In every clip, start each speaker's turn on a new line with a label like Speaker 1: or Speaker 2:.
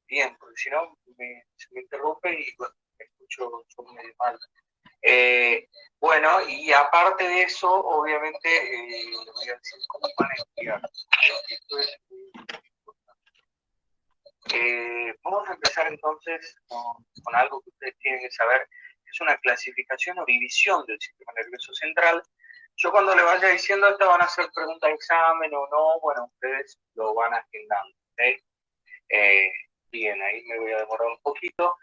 Speaker 1: bien, porque si no se me interrumpe y bueno, me escucho medio mal. Bueno, y aparte de eso, obviamente, les voy a decir cómo van a estudiar. Esto es muy importante. Vamos a empezar entonces con algo que ustedes tienen que saber, que es una clasificación o división del sistema nervioso central. Yo cuando le vaya diciendo esto van a hacer preguntas de examen o no, bueno, ustedes lo van agendando. ¿Okay? Bien, ahí me voy a demorar un poquito.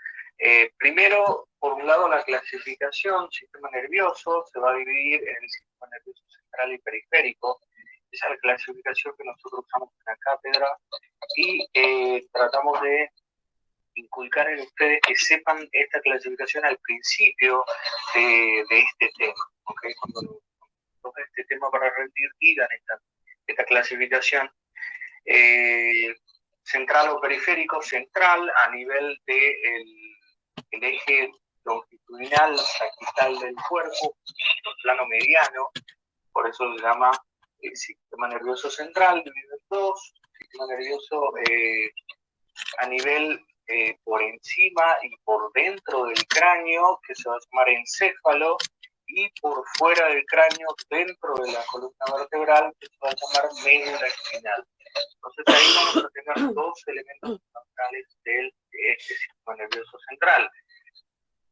Speaker 1: Primero, por un lado, la clasificación sistema nervioso se va a dividir en el sistema nervioso central y periférico. Esa es la clasificación que nosotros usamos en la cátedra y tratamos de inculcar en ustedes que sepan esta clasificación al principio de este tema. ¿Okay? Cuando toca este tema para rendir, digan esta clasificación. Central o periférico, central a nivel del eje longitudinal sagital del cuerpo, plano mediano, por eso se llama el sistema nervioso central, dividido en dos, sistema nervioso a nivel por encima y por dentro del cráneo, que se va a llamar encéfalo, y por fuera del cráneo, dentro de la columna vertebral, que se va a llamar médula espinal. Entonces ahí vamos a tener dos elementos fundamentales de este sistema nervioso central.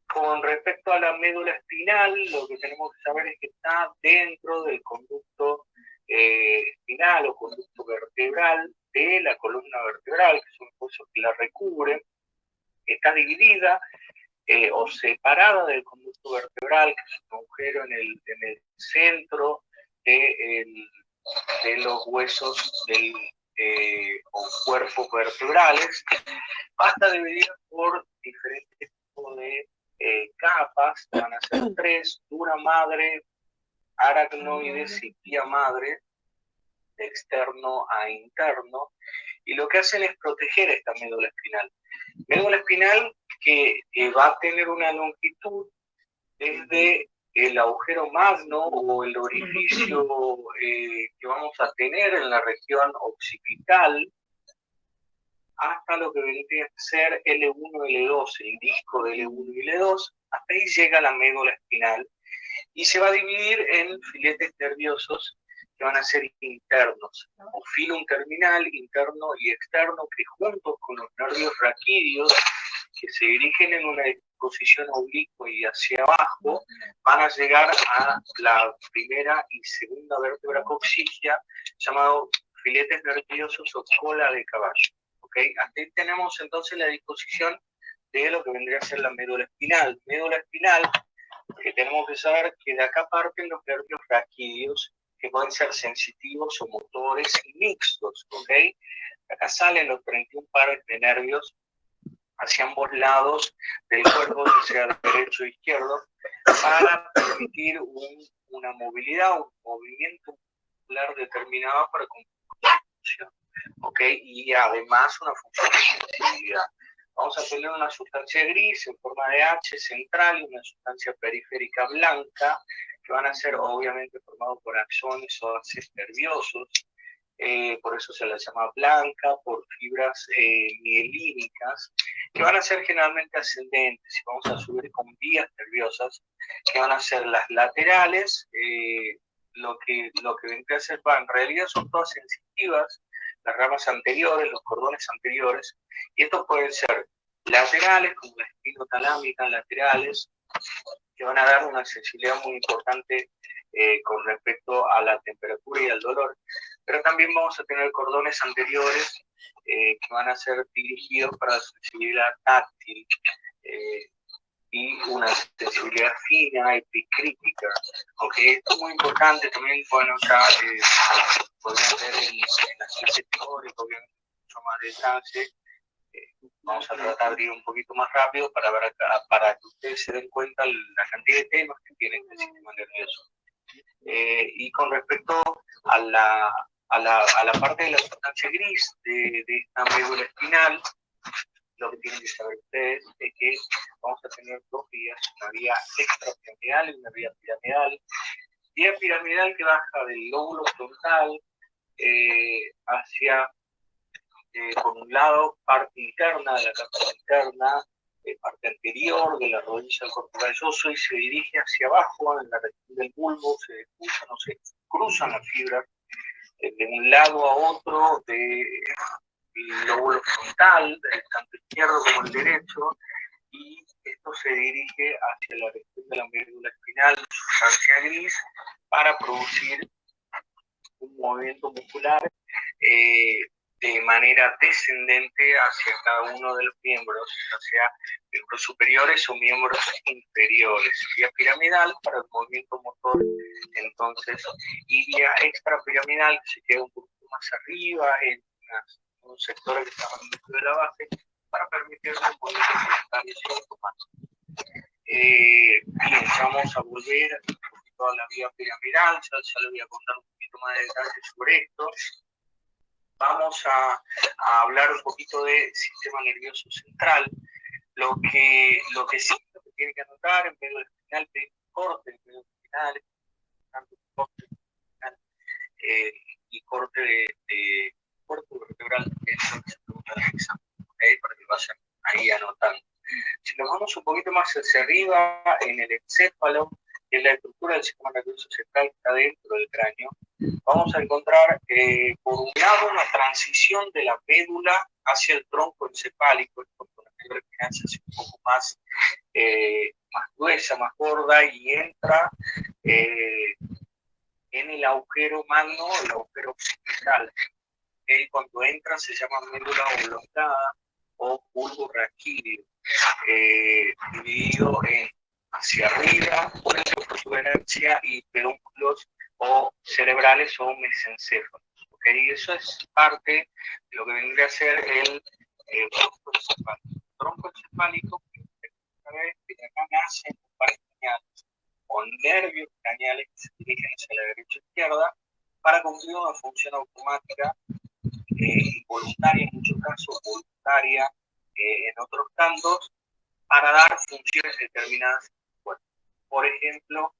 Speaker 1: Con respecto a la médula espinal, lo que tenemos que saber es que está dentro del conducto espinal o conducto vertebral de la columna vertebral, que son huesos que la recubren. Está dividida o separada del conducto vertebral, que es un agujero en el centro de los huesos del o cuerpos vertebrales. Va a estar dividida por diferentes tipos de capas, van a ser tres: dura madre, aracnoides y pía madre, de externo a interno, y lo que hacen es proteger esta médula espinal. Médula espinal que va a tener una longitud desde el agujero magno o el orificio que vamos a tener en la región occipital hasta lo que vendría a ser L1, L2, el disco de L1 y L2, hasta ahí llega la médula espinal y se va a dividir en filetes nerviosos que van a ser internos, o filum terminal, interno y externo, que juntos con los nervios raquídeos, que se dirigen en una posición oblicua y hacia abajo, van a llegar a la primera y segunda vértebra coxígea, llamado filetes nerviosos o cola de caballo. ¿Okay? Hasta ahí tenemos entonces la disposición de lo que vendría a ser la médula espinal. Médula espinal, que tenemos que saber que de acá parten los nervios raquídeos, que pueden ser sensitivos o motores y mixtos. ¿Okay? Acá salen los 31 pares de nervios hacia ambos lados del cuerpo, sea derecho o izquierdo, para permitir una movilidad, un movimiento muscular determinado para cumplir una función. ¿Okay? Y además una función de sensibilidad. Vamos a tener una sustancia gris en forma de H central y una sustancia periférica blanca, que van a ser obviamente formados por axones o axes nerviosos. Por eso se la llama blanca, por fibras mielínicas, que van a ser generalmente ascendentes, y vamos a subir con vías nerviosas, que van a ser las laterales, lo que vendría a ser, en realidad son todas sensitivas, las ramas anteriores, los cordones anteriores, y estos pueden ser laterales, como la espinotalámica, laterales, que van a dar una sensibilidad muy importante con respecto a la temperatura y al dolor, pero también vamos a tener cordones anteriores que van a ser dirigidos para la sensibilidad táctil y una sensibilidad fina, epicrítica. Aunque esto es muy importante también, bueno, ya podrían ver en la clase teórica, obviamente mucho más detalle. Vamos a tratar de ir un poquito más rápido para que ustedes se den cuenta la cantidad de temas que tiene el sistema nervioso. Y con respecto a la parte de la sustancia gris de esta médula espinal, lo que tienen que saber ustedes es que vamos a tener dos vías, una vía extrapiramidal y una vía piramidal. Vía piramidal que baja del lóbulo frontal hacia por un lado, parte interna de la capa interna, parte anterior de la rodilla del corpo calloso y se dirige hacia abajo en la región del bulbo, se cruzan las fibras de un lado a otro del lóbulo frontal, tanto izquierdo como el derecho, y esto se dirige hacia la región de la médula espinal, sustancia gris, para producir un movimiento muscular de manera descendente hacia cada uno de los miembros, ya sea miembros superiores o miembros inferiores. Vía piramidal para el movimiento motor, entonces, y vía extrapiramidal que se queda un poquito más arriba en un sector que está dentro de la base para permitir un movimiento voluntario automático. Bien, vamos a volver a la vía piramidal, ya le voy a contar un poquito más de detalles sobre esto. Vamos a hablar un poquito del sistema nervioso central. Lo que sí lo que tiene que anotar en medio del espinal, corte en medio del espinal, tanto corte espinal, y corte de cuerpo vertebral, que es lo que se pregunta en el examen, ¿okay? Para que vayan ahí anotando. Si nos vamos un poquito más hacia arriba, en el encéfalo, que es la estructura del sistema nervioso central que está dentro del cráneo, vamos a encontrar, por un lado, una transición de la médula hacia el tronco encefálico, porque la médula espinal se hace un poco más gruesa, más gorda, y entra en el agujero magno, el agujero occipital. Cuando entra se llama médula oblongada o bulbo raquídeo, dividido en hacia arriba, protuberancia y pedúnculos o cerebrales o mesencéfalos. ¿Okay? Eso es parte de lo que vendría a ser el tronco encefálico. El tronco encefálico, que acá nace en pares craneales o nervios craneales que se dirigen hacia la derecha e izquierda para cumplir una función automática, voluntaria en muchos casos, voluntaria en otros tantos, para dar funciones determinadas. Bueno, por ejemplo,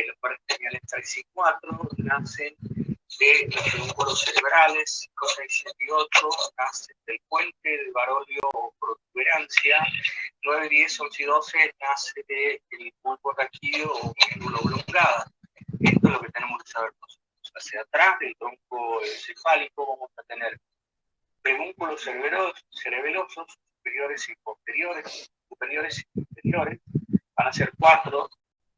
Speaker 1: los pares craneales 3 y 4 nacen de los pedúnculos cerebrales, 5, 6, 7 y 8 nacen del puente del Barolio o protuberancia, 9, 10, 11 y 12 nace del bulbo raquídeo o médula oblongada. Esto es lo que tenemos que saber nosotros. Hacia atrás del tronco encefálico vamos a tener pedúnculos cerebelosos superiores y posteriores, superiores y inferiores. Van a ser 4,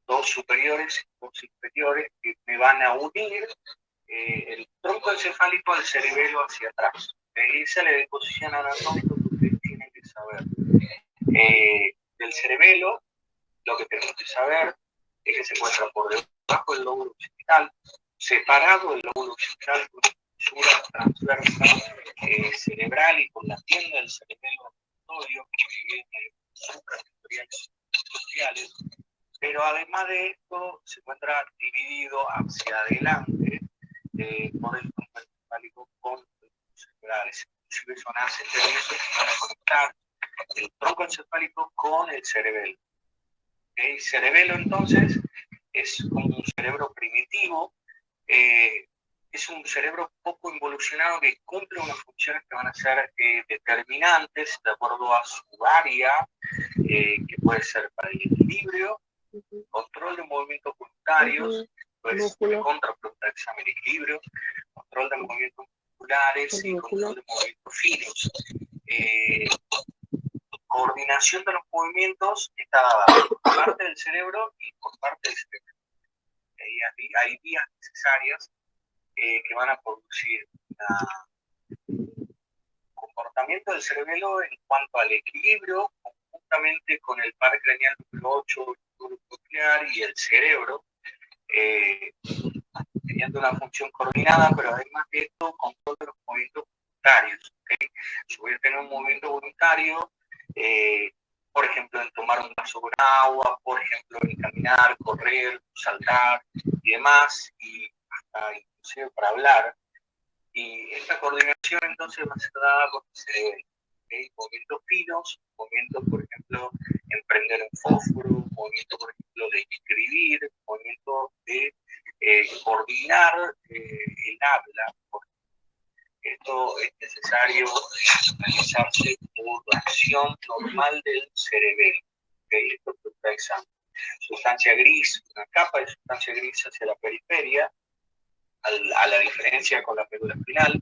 Speaker 1: 2 superiores y 2 inferiores, que me van a unir el tronco encefálico al cerebelo hacia atrás. Esa es la disposición anatómica que ustedes tienen que saber. Del cerebelo, lo que tenemos que saber es que se encuentra por debajo del lóbulo occipital, separado del lóbulo occipital con fisura transversa cerebral y con la tienda del cerebelo auditorio que viene supratentoriales sociales, pero además de esto se encuentra dividido hacia adelante por el tronco encefálico con los cerebrales. Inclusive son ascendentes que van a conectar el tronco encefálico con el cerebelo. El cerebelo entonces es como un cerebro primitivo, es un cerebro poco involucionado que cumple unas funciones que van a ser determinantes de acuerdo a su área, que puede ser para el equilibrio, control de movimientos voluntarios, pues contraproducente examen de equilibrio, control de movimientos musculares y control de movimientos finos. Coordinación de los movimientos está dada por parte del cerebro y por parte del cerebro. Hay vías necesarias que van a producir el comportamiento del cerebelo en cuanto al equilibrio, conjuntamente con el par craneal número 8, el nuclear y el cerebro, teniendo una función coordinada, pero además de esto, control de los movimientos voluntarios. ¿Okay? Si voy a tener un movimiento voluntario, por ejemplo, en tomar un vaso con agua, por ejemplo, en caminar, correr, saltar y demás, y hasta inclusive para hablar. Y esta coordinación entonces va a ser dada por el cerebro. ¿Okay? Movimientos finos, movimientos, por ejemplo, en prender un fósforo, movimiento, por ejemplo, de escribir, movimiento de coordinar el habla. Esto es necesario realizarse por la acción normal del cerebelo. ¿Okay? Esto es el examen. Sustancia gris, una capa de sustancia gris hacia la periferia, a la diferencia con la médula espinal,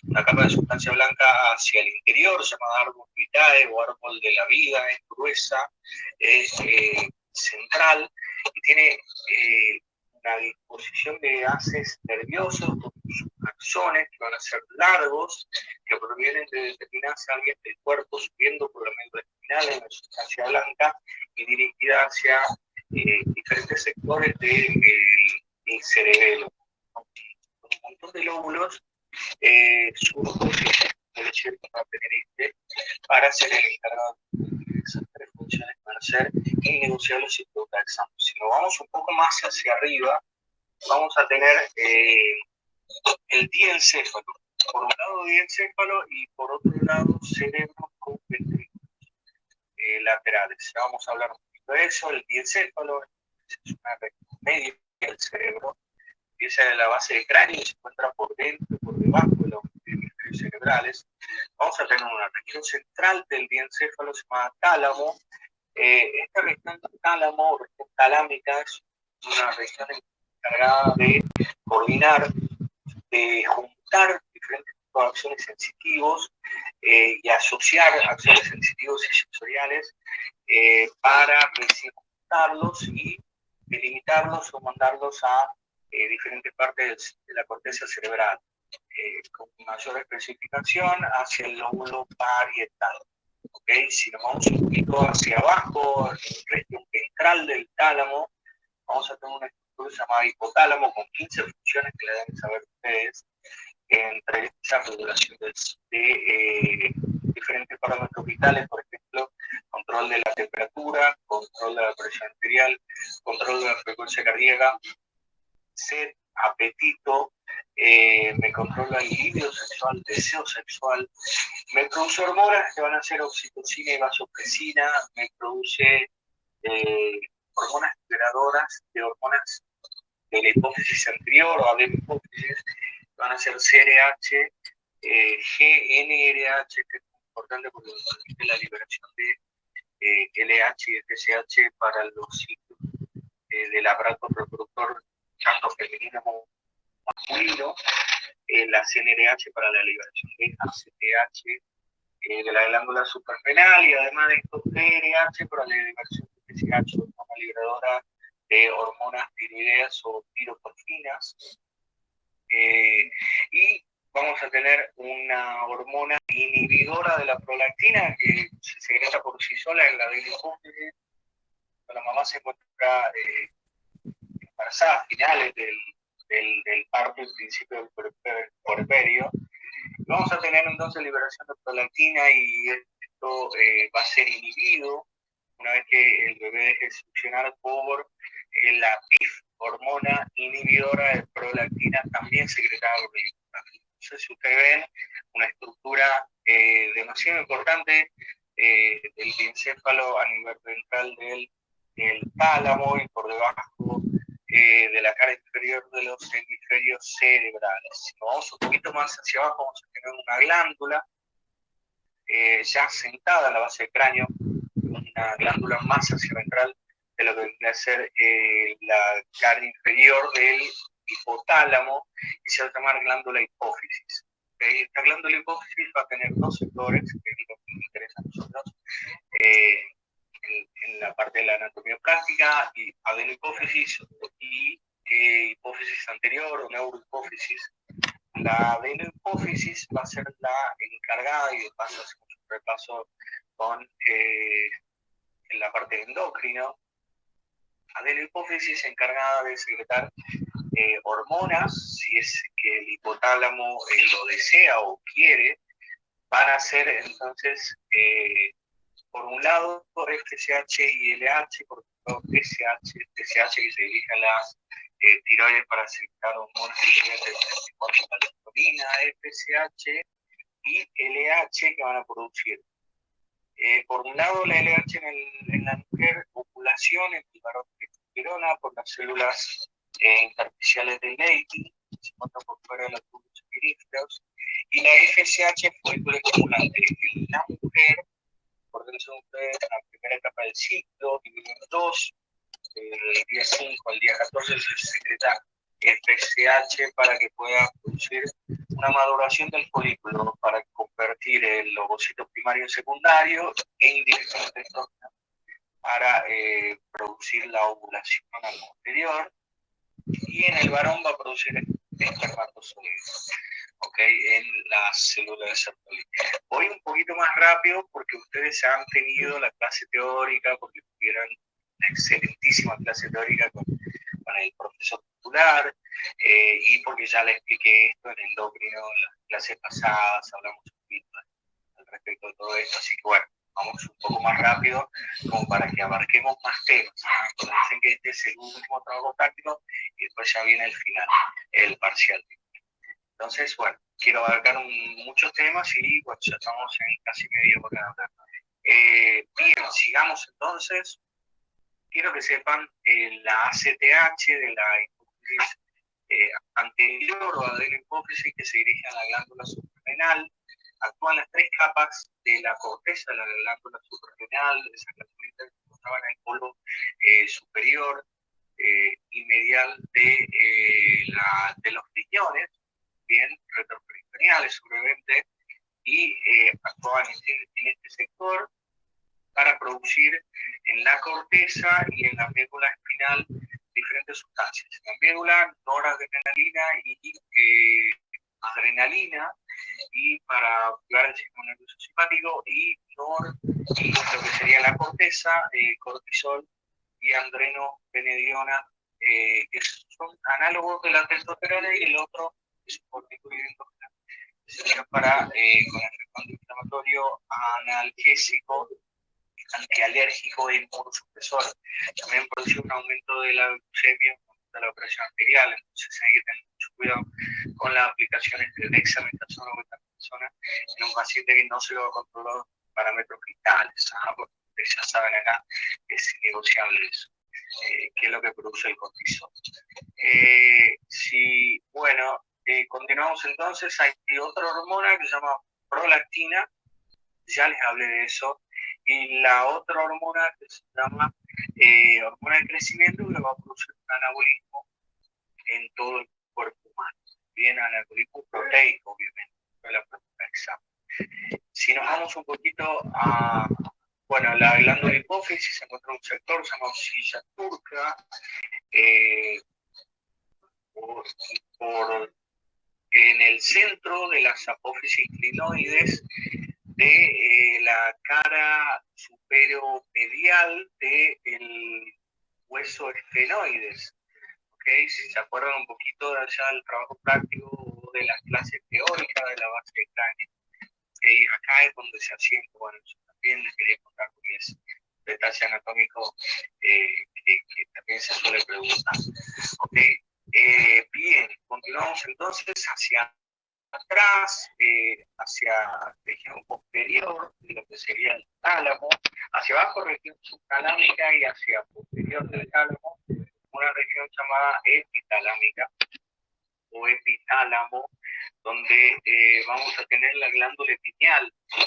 Speaker 1: una capa de sustancia blanca hacia el interior, llamada árbol vitae o árbol de la vida, es gruesa, es central y tiene una disposición de haces nerviosos con sus axones que van a ser largos, que provienen de determinadas áreas del cuerpo, subiendo por la médula espinal en la sustancia blanca y dirigida hacia diferentes sectores del cerebelo. Un montón de lóbulos surcos para ser el encargado de esas tres funciones van a ser innegociables y examen. Si nos vamos un poco más hacia arriba, vamos a tener el diencéfalo. Por un lado diencéfalo y por otro lado cerebro con ventrículos laterales. Ya vamos a hablar un poquito de eso. El diencéfalo es una región media del cerebro, empieza de la base del cráneo y se encuentra por dentro y por debajo de los hemisferios cerebrales. Vamos a tener una región central del diencéfalo llamada tálamo. Esta región tálamo o región talámica es una región encargada de coordinar, de juntar diferentes tipos de acciones sensitivos y asociar acciones sensitivos y sensoriales para recién juntarlos y delimitarlos o mandarlos a diferentes partes de la corteza cerebral, con mayor especificación hacia el lóbulo parietal. ¿Okay? Si nos vamos un poquito hacia abajo, en la región ventral del tálamo, vamos a tener una estructura llamada hipotálamo con 15 funciones que le deben saber ustedes, entre esa regulación de diferentes parámetros vitales, por ejemplo, control de la temperatura, control de la presión arterial, control de la frecuencia cardíaca, sed, apetito, me controla el libido sexual, deseo sexual, me produce hormonas que van a ser oxitocina y vasopresina, me produce hormonas liberadoras de hormonas de la hipófisis anterior o de la hipófisis, que van a ser CRH, GNRH, que es muy importante porque permite la liberación de LH y FSH para los ciclos del aparato reproductor tanto femenino como masculino, la CNRH para la liberación de ACTH de la glándula suprarrenal y además de esto TRH para la liberación de FSH, hormona liberadora de hormonas tiroideas o tiroporfinas. Y vamos a tener una hormona inhibidora de la prolactina que se segrega por sí sola en la hipófisis. La mamá se encuentra embarazada a finales del parto y principio del puerperio. Vamos a tener entonces liberación de prolactina y esto va a ser inhibido una vez que el bebé deje de funcionar por la PIF, hormona inhibidora de prolactina, también secretada por el hipotálamo. Entonces, si ustedes ven una estructura demasiado importante del diencéfalo a nivel ventral del tálamo y por debajo de la cara inferior de los hemisferios cerebrales. Si nos vamos un poquito más hacia abajo, vamos a tener una glándula ya sentada en la base del cráneo, una glándula más hacia ventral de lo que vendría a ser la cara inferior del hipotálamo y se va a llamar glándula hipófisis. Esta glándula hipófisis va a tener dos sectores, que es lo que nos interesa a nosotros, en la parte de la anatomía plástica, y adenohipófisis y hipófisis anterior o neurohipófisis. La adenohipófisis va a ser la encargada, y de paso hacemos un repaso con en la parte endocrino. Adenohipófisis encargada de secretar hormonas, si es que el hipotálamo lo desea o quiere, para hacer entonces por un lado FSH y LH, por otro TSH que se dirige a las tiroides para secretar hormonas tiroides de la leptina, FSH y LH que van a producir. Por un lado la LH en la mujer, ovulación, en el varón testosterona por las células intersticiales de Leydig, que se encuentran por fuera de los tubos piríferos, Y la FSH, folículo estimulante. En la mujer, por dentro de ustedes, en la primera etapa del ciclo, dividido en dos, del día 5 al día 14 se secreta FSH para que pueda producir una maduración del folículo para convertir el ovocito primario en secundario e indirectamente endógeno para producir la ovulación posterior, y en el varón va a producir espermatozoides, ¿ok? En la célula de Sertoli. Voy un poquito más rápido porque ustedes han tenido la clase teórica, porque tuvieron una excelentísima clase teórica con el profesor titular, y porque ya le expliqué esto en el endocrino en las clases pasadas, hablamos un poquito al respecto de todo esto, así que bueno, vamos un poco más rápido como para que abarquemos más temas. Dicen que este es el último trabajo práctico y después ya viene el final, el parcial. Entonces, bueno, quiero abarcar muchos temas y bueno, ya estamos en casi media hora. Bien, sigamos entonces. Quiero que sepan la ACTH de la hipófisis anterior o de la hipófisis que se dirige a la glándula suprarrenal. Actúan las tres capas de la corteza de la glándula suprarrenal, esa glándula que encontraba en el polo superior y medial de los riñones, bien, retroperitoneales, sobrevivientes, y actuaban en este sector para producir en la corteza y en la médula espinal diferentes sustancias. En la médula, noradrenalina y adrenalina, y para activar el sistema nervioso simpático, y lo que sería la corteza, cortisol y andrenostenediona, que son análogos de la testosterona, y el otro es un corticoide endógeno, sería para con efecto antiinflamatorio, analgésico, antialérgico e inmunosupresor. También produce un aumento de la glucemia, de la presión arterial, entonces hay que tener mucho cuidado con las aplicaciones de dexametasona o betametazonas en un paciente que no se lo ha controlado parámetros vitales. Porque ya saben acá que es negociable eso, que es lo que produce el cortisol. Bueno, continuamos entonces. Hay otra hormona que se llama prolactina, ya les hablé de eso, y la otra hormona que se llama hormona de crecimiento, que va a producir un anabolismo en todo el cuerpo humano. Bien, anabolismo proteico, obviamente, de la pregunta examen. Si nos vamos un poquito a, bueno, la glándula hipófisis, se encuentra un sector llamado silla turca, en el centro de las apófisis clinoides de la cara supero-medial del hueso esfenoides. ¿Okay? Si se acuerdan un poquito de allá del trabajo práctico de las clases teóricas de la base de cráneo. ¿Okay? Acá es donde se asienta, bueno, eso también les quería contar porque es detalle anatómico que también se suele preguntar. ¿Okay? Bien, continuamos entonces hacia atrás, hacia la región posterior de lo que sería el tálamo, hacia abajo región subtalámica y hacia posterior del tálamo una región llamada epitalámica o epitálamo, donde vamos a tener la glándula pineal. La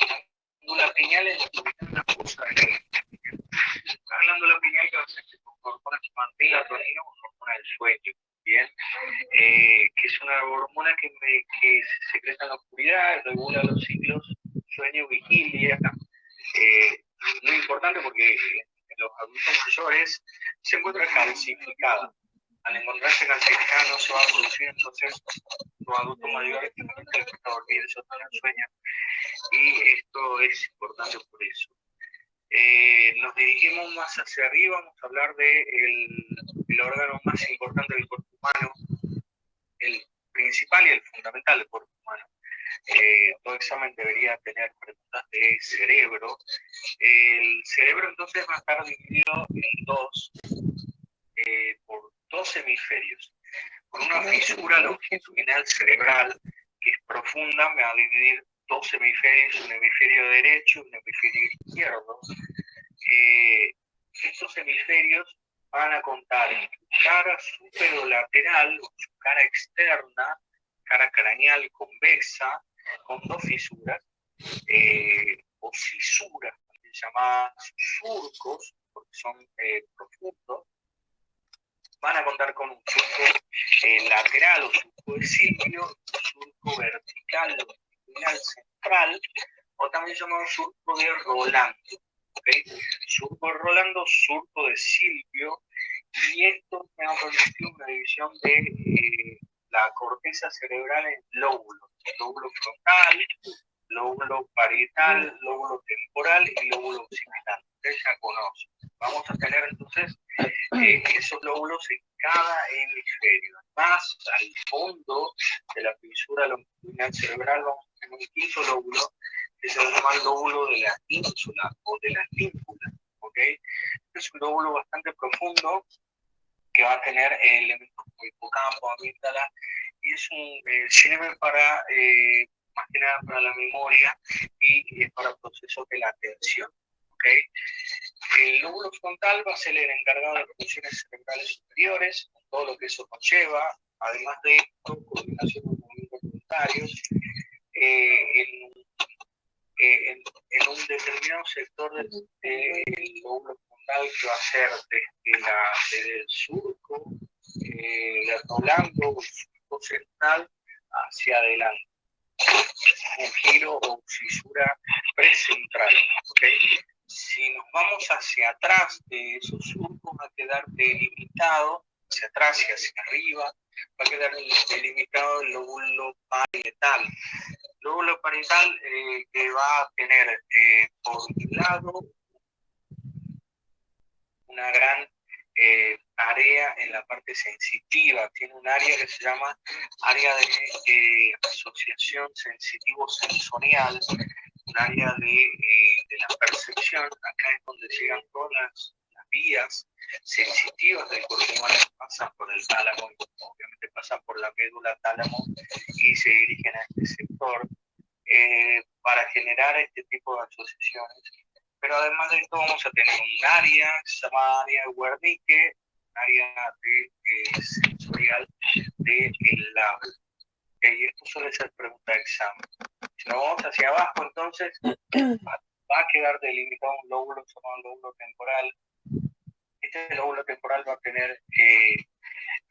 Speaker 1: glándula pineal es una cosa la glándula pineal que va a ser con hormonas melatonina o hormona del sueño. Bien, que es una hormona que se secreta en la oscuridad, regula los ciclos sueño-vigilia. Muy importante porque en los adultos mayores se encuentra calcificada. Al encontrarse calcificada no se va a producir, entonces los adultos mayores tienen que dormir, eso tener sueño, y esto es importante por eso. Nos dirigimos más hacia arriba, vamos a hablar del órgano más importante del cuerpo humano, el principal y el fundamental del cuerpo humano. Todo examen debería tener preguntas de cerebro. El cerebro entonces va a estar dividido en dos, por dos hemisferios. Con una fisura longitudinal cerebral que es profunda, me va a dividir dos hemisferios, un hemisferio derecho y un hemisferio izquierdo. Estos hemisferios van a contar en su cara superolateral, o su cara externa, cara craneal convexa, con dos fisuras, o fisuras, también llamadas surcos, porque son profundos. Van a contar con un surco lateral o surco de silvio, un surco vertical longitudinal central, o también llamado surco de Rolando. ¿Okay? Surco de Rolando, surco de silvio, y esto me ha permitido una división de la corteza cerebral en lóbulos: lóbulo frontal, lóbulo parietal, lóbulo temporal y lóbulo occipital. Ustedes ya conocen. Vamos a tener entonces esos lóbulos en cada hemisferio. Más al fondo de la fisura longitudinal cerebral vamos a tener un quinto lóbulo, que se llama el lóbulo de la ínsula o de la límpula. ¿Okay? Es un lóbulo bastante profundo que va a tener elementos como hipocampo, amígdala, y es sirve para, más que nada, para la memoria y para procesos de la atención. ¿Okay? El lóbulo frontal va a ser el encargado de las funciones cerebrales superiores, todo lo que eso conlleva. Además de esto, coordinación de movimientos voluntarios en un determinado sector del lóbulo frontal, que va a ser desde el surco, Rolando, el surco central, hacia adelante. Un giro o fisura precentral. ¿Okay? Si nos vamos hacia atrás de esos surcos, va a quedar delimitado, hacia atrás y hacia arriba, va a quedar delimitado el lóbulo parietal. El lóbulo parietal que va a tener por un lado una gran área en la parte sensitiva. Tiene un área que se llama área de asociación sensitivo-sensorial, un área de la percepción. Acá es donde llegan todas las vías sensitivas del cuerpo humano, que pasan por el tálamo, y obviamente pasan por la médula tálamo y se dirigen a este sector para generar este tipo de asociaciones. Pero además de esto vamos a tener un área que se llama área de Wernicke, un área sensorial del labio. Y esto suele ser pregunta de examen. Si nos vamos hacia abajo, entonces va a quedar delimitado un lóbulo llamado lóbulo temporal. Este lóbulo temporal va a tener,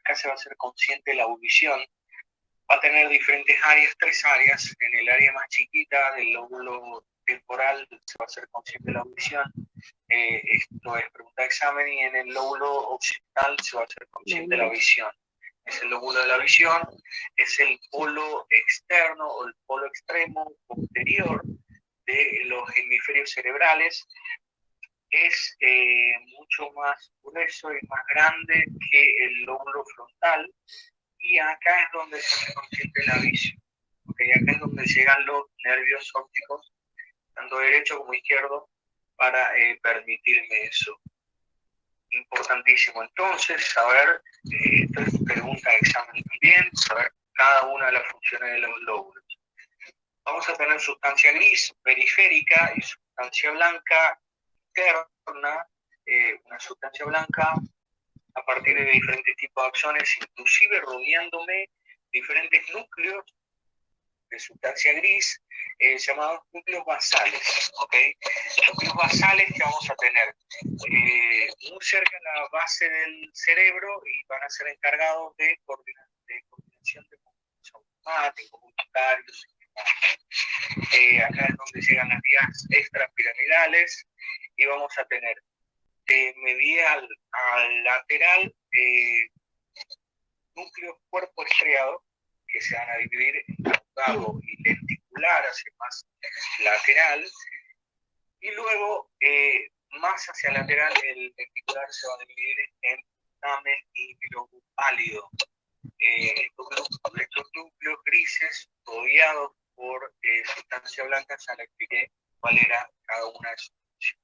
Speaker 1: acá se va a hacer consciente la audición. Va a tener diferentes áreas, 3 áreas. En el área más chiquita del lóbulo temporal se va a hacer consciente la audición. Esto es pregunta de examen. Y en el lóbulo occipital se va a hacer consciente la visión. Es el lóbulo de la visión, es el polo externo o el polo extremo posterior de los hemisferios cerebrales. Es mucho más grueso y más grande que el lóbulo frontal, y acá es donde se hace consciente la visión. Okay, acá es donde llegan los nervios ópticos, tanto derecho como izquierdo, para permitirme eso. Importantísimo entonces saber, esto es pregunta de examen también, saber cada una de las funciones de los lóbulos. Vamos a tener sustancia gris periférica y sustancia blanca interna. Una sustancia blanca a partir de diferentes tipos de acciones, inclusive rodeándome diferentes núcleos de sustancia gris, llamados núcleos basales. ¿Okay? Núcleos basales que vamos a tener muy cerca de la base del cerebro, y van a ser encargados de coordinación de movimientos automáticos, voluntarios. Acá es donde llegan las vías extrapiramidales, y vamos a tener medial al lateral núcleos cuerpo estriado, que se van a dividir en caudado y lenticular hacia más lateral, y luego más hacia lateral el lenticular se va a dividir en putamen y lobo pálido. Estos núcleos grises rodeados por sustancia blanca, ya le expliqué cuál era cada una de sus funciones.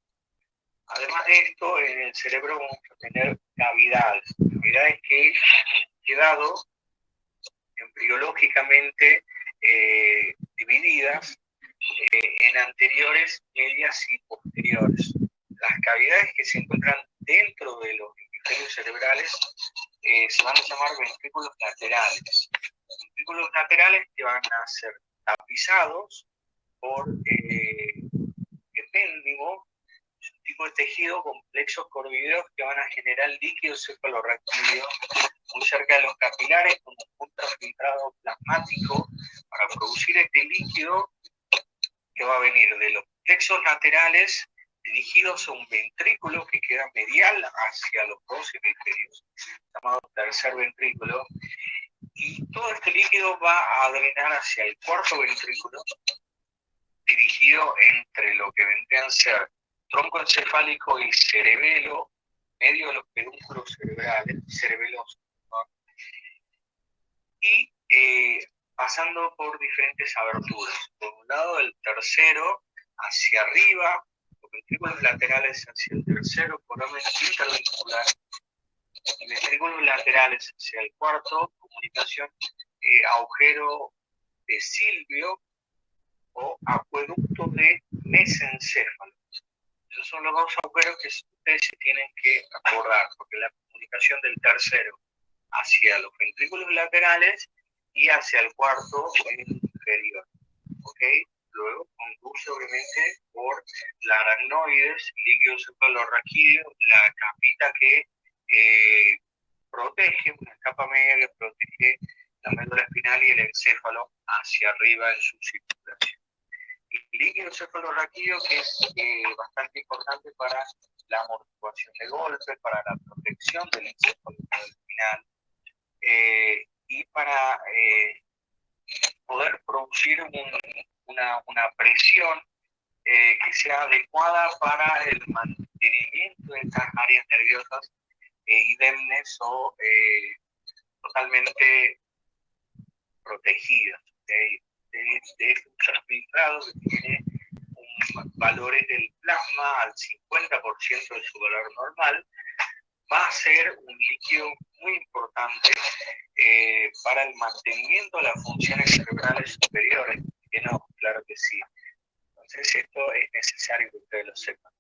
Speaker 1: Además de esto, en el cerebro vamos a tener cavidades que han quedado embriológicamente divididas en anteriores, medias y posteriores. Las cavidades que se encuentran dentro de los hemisferios cerebrales se van a llamar ventrículos laterales. Ventrículos laterales que van a ser tapizados por epéndimo, un tipo de tejido con plexos corvideos que van a generar líquido cefalorraquídeo muy cerca de los capilares con un ultrafiltrado plasmático para producir este líquido que va a venir de los plexos laterales dirigidos a un ventrículo que queda medial hacia los dos hemisferios, llamado tercer ventrículo, y todo este líquido va a drenar hacia el cuarto ventrículo, dirigido entre lo que vendrían a ser tronco encefálico y cerebelo, medio de los pedúnculos cerebelos, ¿no? Y pasando por diferentes aberturas. Por un lado, el tercero hacia arriba, los ventrículos laterales hacia el tercero, foramen interventricular, y ventrículos laterales hacia el cuarto, comunicación agujero de Silvio o acueducto de mesencéfalo. Esos son los dos agujeros que ustedes se tienen que acordar, porque la comunicación del tercero hacia los ventrículos laterales y hacia el cuarto inferior, ¿ok? Luego conduce obviamente por la aracnoides, líquido cefalorraquídeo, la capita que protege, una capa media que protege la médula espinal y el encéfalo hacia arriba en su circulación. Y líquido cefalorraquídeo que es bastante importante para la amortiguación de golpes, para la protección del encéfalo espinal, y para poder producir una presión que sea adecuada para el mantenimiento de estas áreas nerviosas indemnes o totalmente protegidas. De este ultrafiltrado que tiene valores del plasma al 50% de su valor normal, va a ser un líquido muy importante para el mantenimiento de las funciones cerebrales superiores. Que no, claro que sí. Entonces esto es necesario que ustedes lo sepan.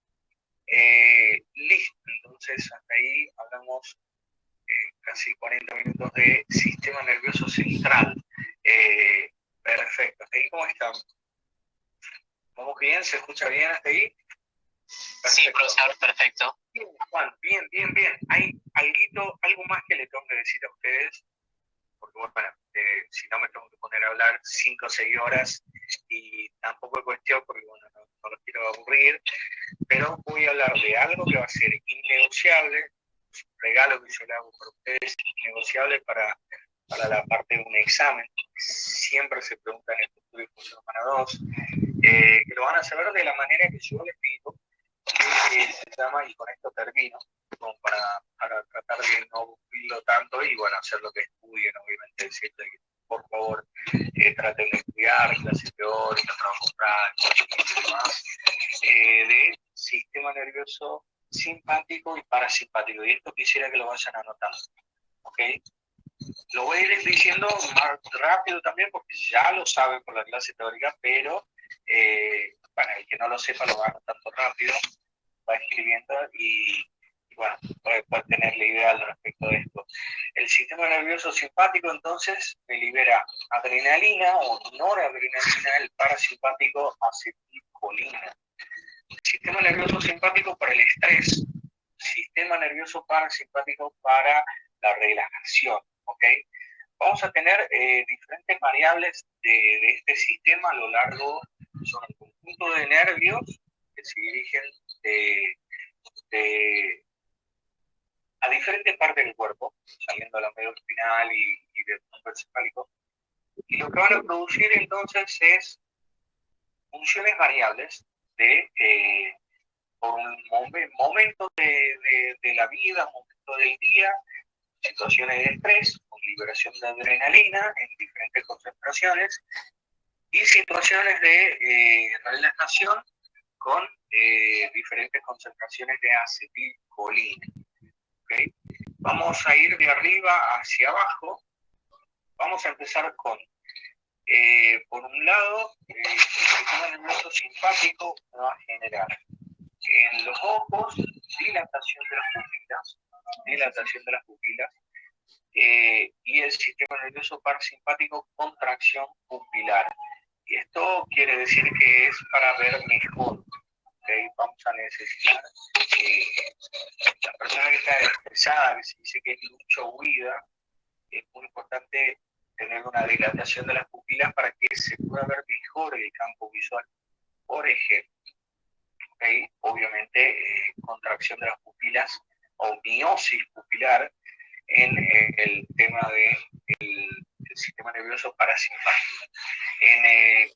Speaker 1: Listo, entonces hasta ahí hablamos casi 40 minutos de sistema nervioso central. Perfecto, ¿hasta ahí cómo están? ¿Vamos bien? ¿Se escucha bien hasta ahí?
Speaker 2: Perfecto. Sí, profesor, perfecto.
Speaker 1: Bien, Juan, bien. ¿Hay algo más que le tengo que decir a ustedes? Porque bueno, si no me tengo que poner a hablar 5 o 6 horas y tampoco es cuestión porque bueno, no los quiero aburrir, pero voy a hablar de algo que va a ser innegociable, un regalo que yo le hago para ustedes, innegociable para la parte de un examen. Siempre se preguntan en el futuro y función para 2, que lo van a saber de la manera que yo les digo, que se llama, y con esto termino, como para tratar de no aburrirlo tanto y bueno, hacer lo que estudien, obviamente, decirle que por favor traten de estudiar clases teóricas, trabajos prácticos y demás, de sistema nervioso simpático y parasimpático. Y esto quisiera que lo vayan anotando, ¿ok? Lo voy a ir diciendo más rápido también porque ya lo saben por la clase teórica, pero para el que no lo sepa lo va anotando rápido, va escribiendo y bueno, puede tener la idea al respecto de esto. El sistema nervioso simpático entonces me libera adrenalina o noradrenalina, el parasimpático acetilcolina. El sistema nervioso simpático para el estrés, sistema nervioso parasimpático para la relajación, ¿ok? Vamos a tener diferentes variables de este sistema a lo largo, son un conjunto de nervios que se dirigen a diferentes partes del cuerpo, saliendo de la médula espinal y del tronco encefálico. Y lo que van a producir entonces es funciones variables por un momento de la vida, un momento del día, situaciones de estrés, con liberación de adrenalina en diferentes concentraciones, y situaciones de relajación con diferentes concentraciones de acetilcolina. ¿Okay? Vamos a ir de arriba hacia abajo. Vamos a empezar con, por un lado, el sistema nervioso simpático va a generar en los ojos dilatación de las pupilas, y el sistema nervioso parasimpático contracción pupilar. Y esto quiere decir que es para ver mejor. ¿Okay? Vamos a necesitar la persona que está estresada, que se dice que es lucha o huida, es muy importante tener una dilatación de las pupilas para que se pueda ver mejor el campo visual. Por ejemplo, ¿okay? Obviamente contracción de las pupilas o miosis pupilar en el tema del sistema nervioso parasimpático.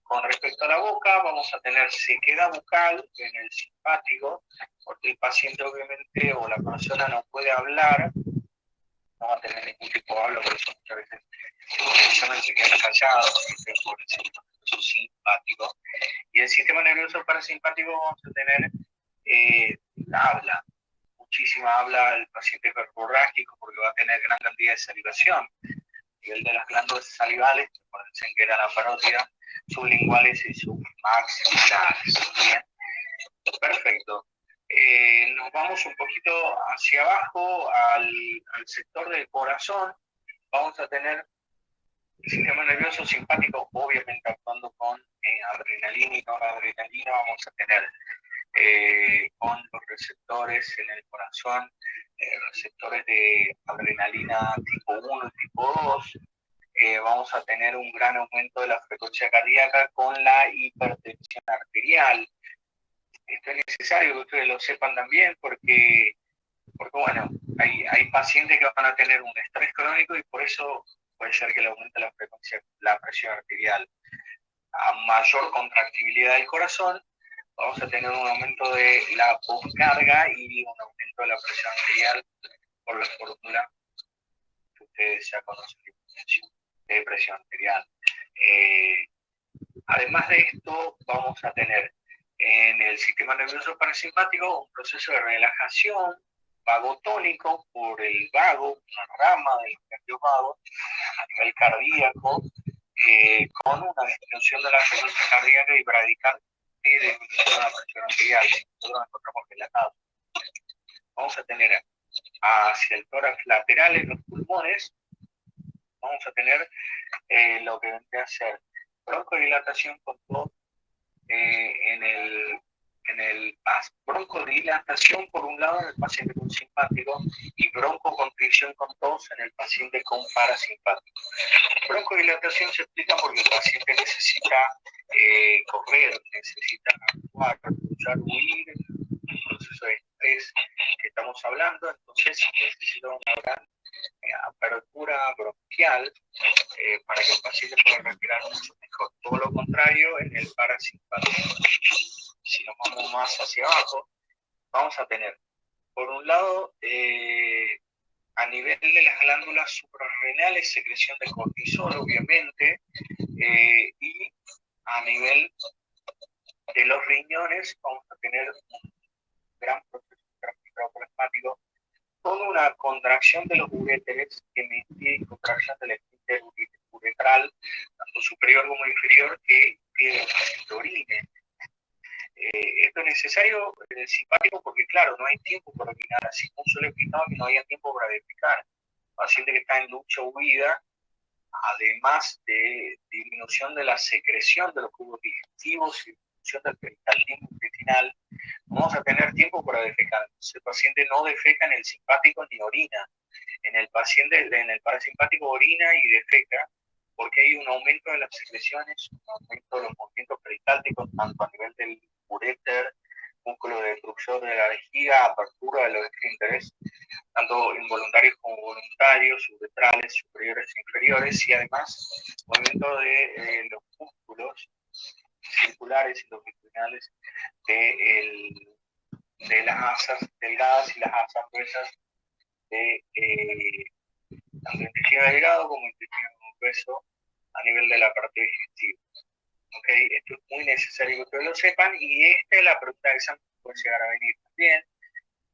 Speaker 1: Con respecto a la boca, vamos a tener sequedad bucal en el simpático, porque el paciente obviamente o la persona no puede hablar, no va a tener ningún tipo de habla, por eso muchas veces se quedan callados, por el sistema nervioso simpático. Y el sistema nervioso parasimpático vamos a tener habla, muchísima habla el paciente verborrágico porque va a tener gran cantidad de salivación. A nivel de las glándulas salivales, acuérdense que era la parótida, sublinguales y submaxilares. Bien, perfecto. Nos vamos un poquito hacia abajo al sector del corazón. Vamos a tener el sistema nervioso simpático, obviamente actuando con adrenalina y noradrenalina. Vamos a tener con los receptores en el corazón, receptores de adrenalina tipo 1 y tipo 2. Vamos a tener un gran aumento de la frecuencia cardíaca con la hipertensión arterial. Esto es necesario que ustedes lo sepan también porque bueno, hay pacientes que van a tener un estrés crónico y por eso puede ser que le aumente la frecuencia, la presión arterial. A mayor contractibilidad del corazón, vamos a tener un aumento de la poscarga y un aumento de la presión arterial por la fórmula que ustedes ya conocen de presión arterial. Además de esto, vamos a tener en el sistema nervioso parasimpático un proceso de relajación vagotónico por el vago, una rama del nervio vago a nivel cardíaco, con una disminución de la frecuencia cardíaca y bradicardia y disminución de la presión arterial. Nosotros nos encontramos relajados. Vamos a tener hacia el tórax lateral en los pulmones, vamos a tener lo que vendría a ser broncodilatación con tos en el broncodilatación por un lado en el paciente con simpático y broncoconstricción con tos en el paciente con parasimpático. Broncodilatación se explica porque el paciente necesita correr, necesita actuar, luchar, huir, un proceso de estrés que estamos hablando, entonces necesita una gran apertura bronquial para que el paciente pueda respirar mucho mejor. Todo lo contrario en el parasimpático. Si nos vamos más hacia abajo, vamos a tener, por un lado, a nivel de las glándulas suprarrenales, secreción de cortisol, obviamente, y a nivel de los riñones, vamos a tener un gran proceso microplasmático con una contracción de los uréteres que impide contracción del esfínter uretral, tanto superior como inferior, que impide que el paciente orine. Esto es necesario en el simpático porque, claro, no hay tiempo para orinar, así como se le explicaba que no había tiempo para defecar. El paciente que está en lucha o huida, además de disminución de la secreción de los jugos digestivos y disminución del peristaltismo intestinal, vamos a tener tiempo para defecar. Entonces, el paciente no defeca en el simpático ni orina. En el parasimpático orina y defeca porque hay un aumento de las secreciones, un aumento de los movimientos peristálticos, tanto a nivel del uréter, músculo detrusor de la vejiga, apertura de los esfínteres, tanto involuntarios como voluntarios, uretrales, superiores e inferiores, y además movimiento de los músculos circulares y longitudinales de las asas delgadas y las asas gruesas de tanto intestino delgado como intestino grueso a nivel de la parte digestiva. ¿Okay? Esto es muy necesario que ustedes lo sepan y esta es la pregunta de examen que puede llegar a venir también.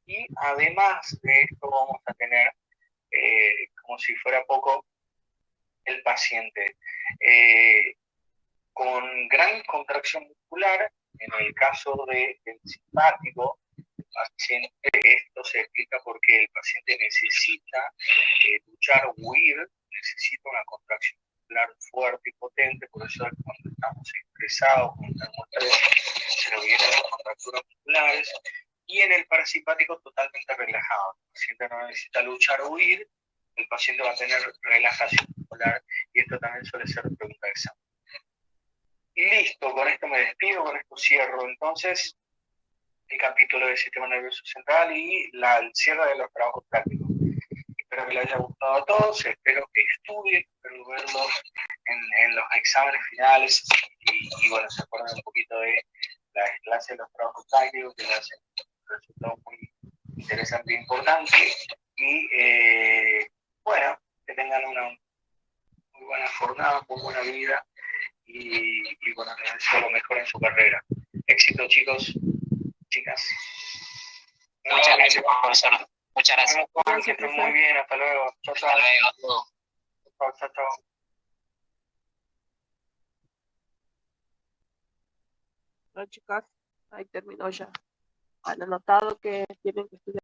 Speaker 1: Y además de esto vamos a tener, como si fuera poco, el paciente con gran contracción muscular. En el caso del simpático, paciente, esto se explica porque el paciente necesita luchar o huir, necesita una contracción muscular fuerte y potente, por eso cuando estamos estresado, con termoestrés, se lo vienen las contracturas musculares, y en el parasimpático totalmente relajado. El paciente no necesita luchar o huir, el paciente va a tener relajación muscular, y esto también suele ser pregunta de examen. Y listo, con esto me despido, con esto cierro entonces el capítulo del sistema nervioso central y el cierre de los trabajos prácticos. Espero que les haya gustado a todos, espero que estudien, espero verlos en los exámenes finales y bueno, se acuerdan un poquito de las clases de los trabajos prácticos, que les hacen un resultado muy interesante e importante. Y bueno, que tengan una muy buena jornada, muy buena vida y bueno, les deseo lo mejor en su carrera. Éxito, chicos, chicas.
Speaker 2: Muchas gracias, profesor. Muchas gracias.
Speaker 1: Que estén muy bien, hasta luego. Chao, chao.
Speaker 2: Hasta luego.
Speaker 1: Chao, chao, chao.
Speaker 3: Bueno, chicas, ahí terminó ya. Han anotado que tienen que estudiar.